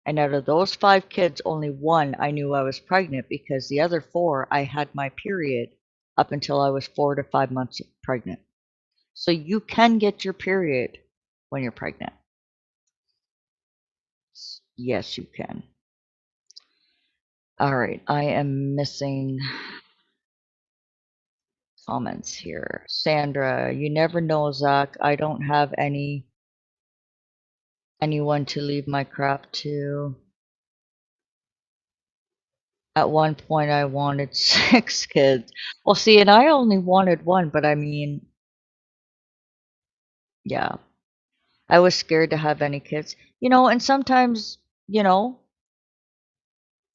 And out of those 5 kids, only one I knew I was pregnant because the other 4 I had my period up until I was 4 to 5 months pregnant. So you can get your period when you're pregnant. Yes, you can. All right, I am missing comments here. Sandra, you never know, Zach. I don't have anyone to leave my crap to. At one point, I wanted 6 kids. Well, see, and I only wanted one, but I mean, yeah, I was scared to have any kids. And sometimes, you know,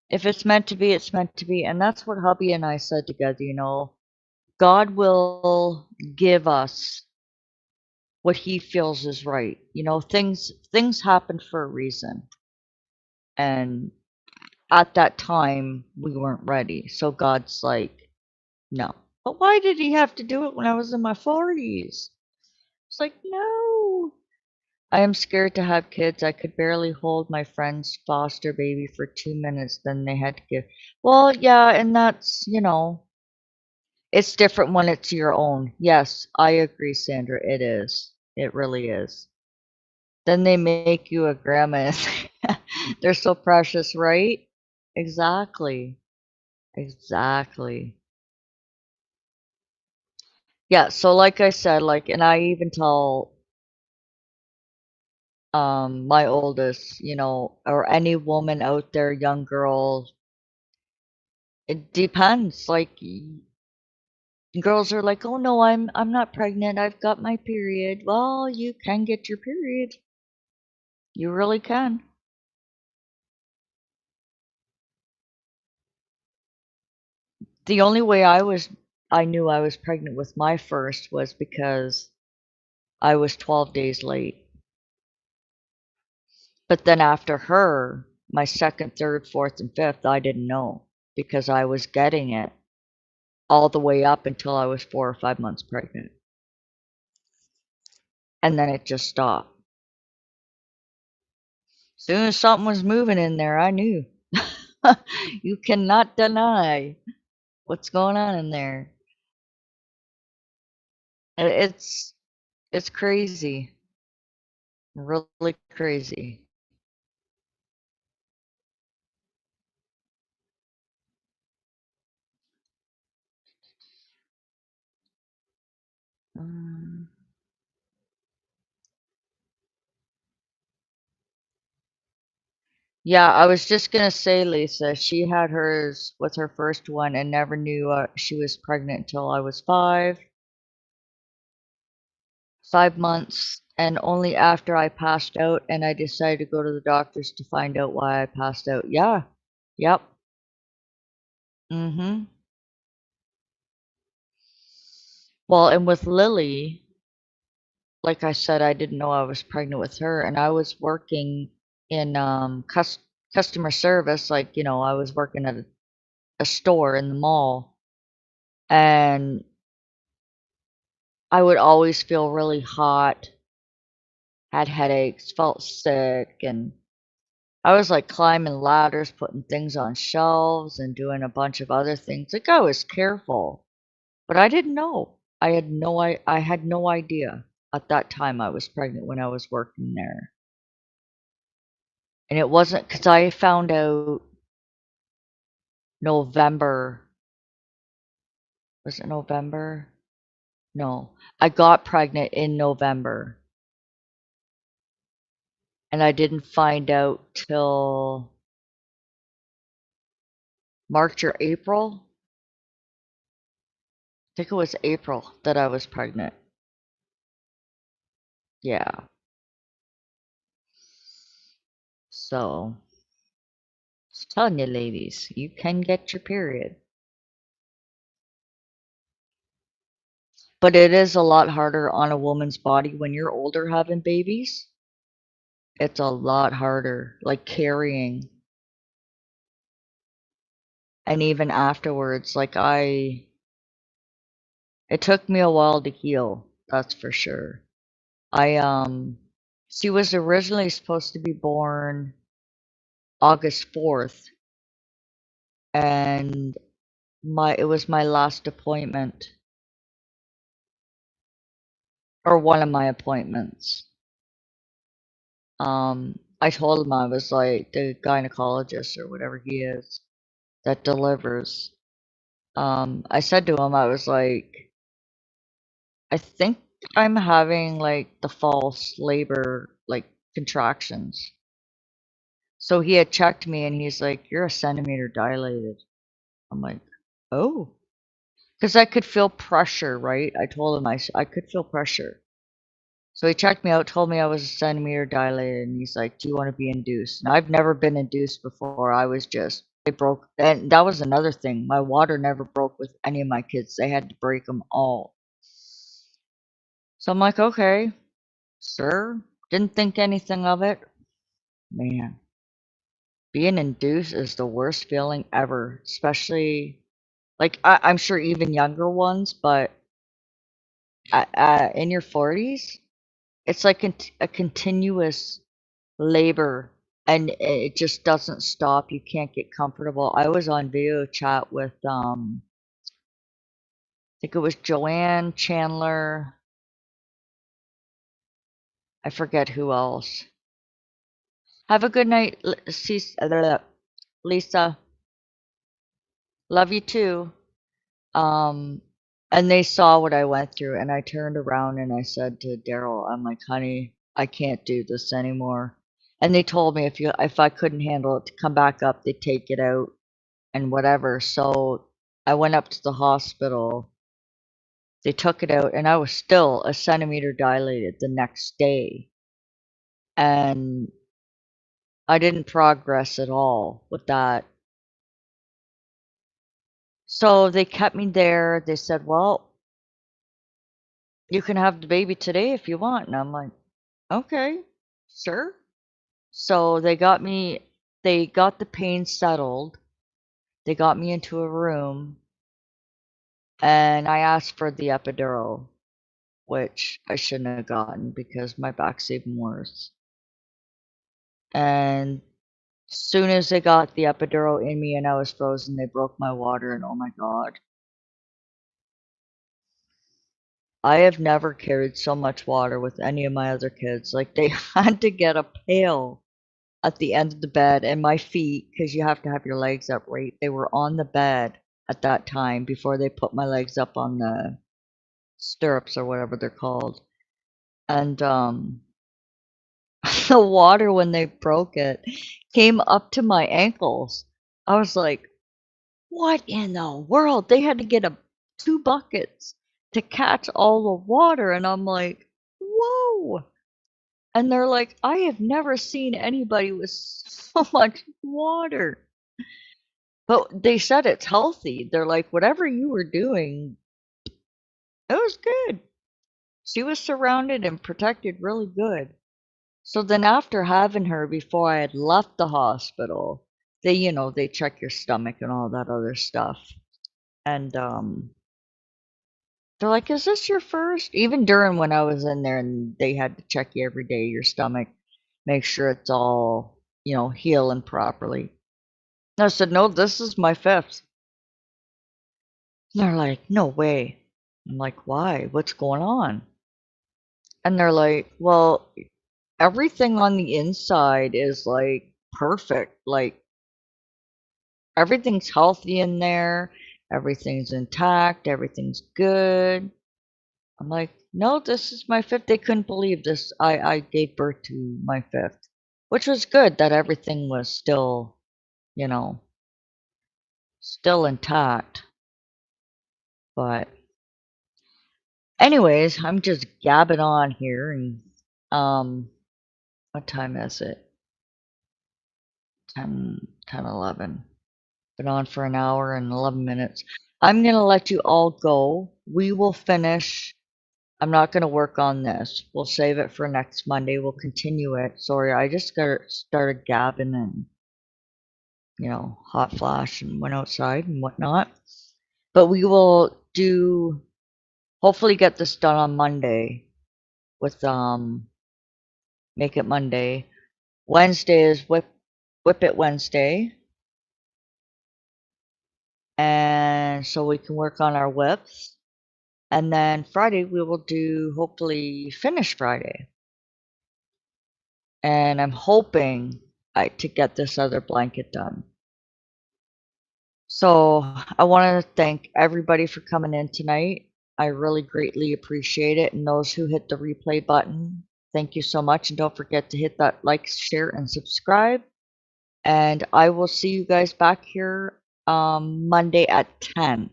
if it's meant to be, it's meant to be. And that's what hubby and I said together. God will give us what he feels is right. Things happen for a reason. And at that time, we weren't ready. So God's like, no. But why did he have to do it when I was in my 40s? It's like, no. I am scared to have kids. I could barely hold my friend's foster baby for 2 minutes, then they had to give. Well, yeah, and it's different when it's your own. Yes, I agree, Sandra. It is. It really is. Then they make you a grandma. They're so precious, right? Exactly. Exactly. Yeah, so like I said, and I even tell my oldest, or any woman out there, young girl, it depends. Girls are like, "Oh no, I'm not pregnant. I've got my period." Well, you can get your period. You really can. The only way I knew I was pregnant with my first was because I was 12 days late. But then after her, my second, third, fourth, and fifth, I didn't know because I was getting it all the way up until I was 4 or 5 months pregnant. And then it just stopped. As soon as something was moving in there, I knew. You cannot deny what's going on in there. It's it's crazy. Really crazy. Um, yeah, I was just gonna say, Lisa, she had hers with her first one and never knew she was pregnant until I was 5 months, and only after I passed out and I decided to go to the doctors to find out why I passed out. Yeah. Yep. Mm-hmm. Well, and with Lily, like I said, I didn't know I was pregnant with her, and I was working in customer service. I was working at a store in the mall, and I would always feel really hot, had headaches, felt sick, and I was like climbing ladders, putting things on shelves, and doing a bunch of other things. Like I was careful, but I didn't know. I had no idea at that time I was pregnant when I was working there. And it wasn't because I found out November. Was it November? No, I got pregnant in November, and I didn't find out till March or April. I think it was April that I was pregnant. Yeah. So, just telling you, ladies, you can get your period. But it is a lot harder on a woman's body when you're older having babies. It's a lot harder, like carrying. And even afterwards, it took me a while to heal, that's for sure. She was originally supposed to be born August 4th, and it was my last appointment, or one of my appointments. I told him I was like the gynecologist or whatever he is that delivers. I said to him, I was like, I think I'm having like the false labor, like contractions. So he had checked me and he's like, you're a centimeter dilated. I'm like, oh, because I could feel pressure, right? I told him I could feel pressure. So he checked me out, told me I was a centimeter dilated, and he's like, do you want to be induced? And I've never been induced before. I was just, it broke. And that was another thing. My water never broke with any of my kids. They had to break them all. So I'm like, okay, sure. Didn't think anything of it. Man, being induced is the worst feeling ever, especially like I'm sure even younger ones, but in your 40s, it's like a continuous labor and it just doesn't stop. You can't get comfortable. I was on video chat with I think it was Joanne Chandler. I forget who else. Have a good night, Lisa. Love you too. Um, and they saw what I went through, and I turned around and I said to Daryl, I'm like, honey, I can't do this anymore. And they told me if I couldn't handle it to come back up, they'd take it out and whatever. So I went up to the hospital. They took it out, and I was still a centimeter dilated the next day. And I didn't progress at all with that. So they kept me there. They said, well, you can have the baby today if you want. And I'm like, okay, sure. So they got the pain settled. They got me into a room, and I asked for the epidural, which I shouldn't have gotten because my back's even worse. And as soon as they got the epidural in me and I was frozen, they broke my water, and oh my God. I have never carried so much water with any of my other kids. Like, they had to get a pail at the end of the bed, and my feet, because you have to have your legs up, right? They were on the bed at that time before they put my legs up on the stirrups or whatever they're called. And the water, when they broke it, came up to my ankles. I was like, what in the world? They had to get two buckets to catch all the water, and I'm like, whoa. And they're like, I have never seen anybody with so much water. But they said it's healthy. They're like, whatever you were doing, it was good. She was surrounded and protected really good. So then after having her before I had left the hospital, they check your stomach and all that other stuff. And they're like, "Is this your first?" Even during when I was in there and they had to check you every day, your stomach, make sure it's all. healing properly. And I said, no, this is my fifth. And they're like, no way. I'm like, why? What's going on? And they're like, well, everything on the inside is like perfect. Like everything's healthy in there, everything's intact, everything's good. I'm like, no, this is my fifth. They couldn't believe this. I gave birth to my fifth, which was good that everything was still, you know, still intact. But anyways, I'm just gabbing on here and what time is it? 10, 11. Been on for an hour and 11 minutes. I'm going to let you all go. We will finish. I'm not going to work on this. We'll save it for next Monday. We'll continue it. Sorry, I just started gabbing and, hot flash and went outside and whatnot. But we will hopefully get this done on Monday with, make it Monday. Wednesday is whip it Wednesday. And so we can work on our whips. And then Friday we will do hopefully finish Friday. And I'm hoping to get this other blanket done. So I want to thank everybody for coming in tonight. I really greatly appreciate it. And those who hit the replay button, thank you so much. And don't forget to hit that like, share, and subscribe. And I will see you guys back here Monday at 10.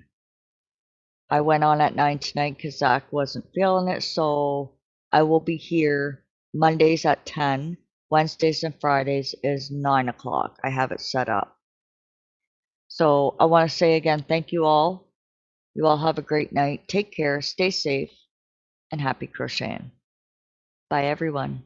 I went on at 9 tonight because Zach wasn't feeling it. So I will be here Mondays at 10. Wednesdays and Fridays is 9 o'clock. I have it set up. So I want to say again, thank you all. You all have a great night. Take care, stay safe, and happy crocheting. Bye, everyone.